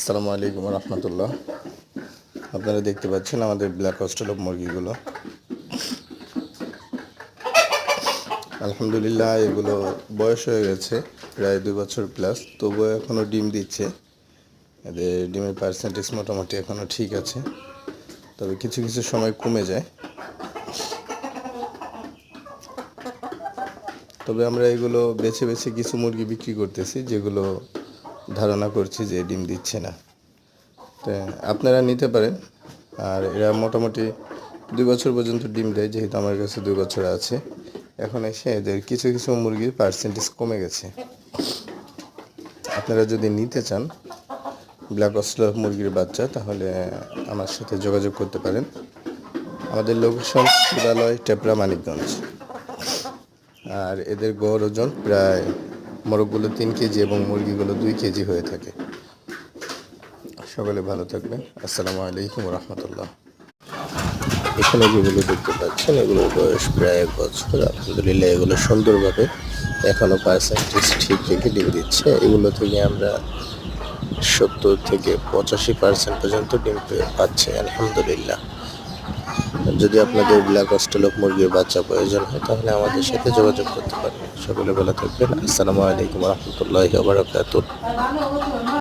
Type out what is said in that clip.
আসসালামু আলাইকুম রহমতুল্লাহ। আপনারা দেখতে পাচ্ছেন আমাদের ব্ল্যাক অস্ট্রেলপ মুরগিগুলো। আলহামদুলিল্লাহ, এগুলো বয়স হয়ে গেছে প্রায় 2 বছর প্লাস, তবুও এখনও ডিম দিচ্ছে। এদের ডিমের পার্সেন্টেজ মোটামুটি এখনও ঠিক আছে, তবে কিছু কিছু সময় কমে যায়। তবে আমরা এগুলো বেছে বেছে কিছু মুরগি বিক্রি করতেছি, যেগুলো ধারণা করছি যে ডিম দিচ্ছে না। তো আপনারা নিতে পারেন। আর এরা মোটামুটি 2 বছর পর্যন্ত ডিম দেয়, যেহেতু আমার কাছে 2 বছর আছে। এখন এসে এদের কিছু কিছু মুরগির পার্সেন্টেজ কমে গেছে। আপনারা যদি নিতে চান ব্ল্যাক অস্ট্রেলপ মুরগির বাচ্চা, তাহলে আমার সাথে যোগাযোগ করতে পারেন। আমাদের লোকেশন শিবালয়, টেপরা, মানিকগঞ্জ। আর এদের গড় ওজন প্রায় মোরগগুলো 3 কেজি এবং মুরগিগুলো 2 কেজি হয়ে থাকে। সকলে ভালো থাকবেন। আসসালামু আলাইকুম রহমতুল্লাহ। এখানে যেগুলো দেখতে পাচ্ছেন, এগুলোর বয়স প্রায় 1 বছর। আলহামদুলিল্লাহ, এগুলো সুন্দরভাবে এখনও পার্সেন্টেজ ঠিক রেখে ডিম দিচ্ছে। এগুলো থেকে আমরা 70 থেকে 85% পর্যন্ত ডিম পাচ্ছে আলহামদুলিল্লাহ। যদি আপনাদের ব্ল্যাক অস্ট্রেলপ মুরগির বাচ্চা প্রয়োজন হয়, তাহলে আমাদের সাথে যোগাযোগ করতে পারেন। সকলে ভালো থাকবেন। আসসালামু আলাইকুম রহমতুল্লাহি ওয়া বারাকাতুহু।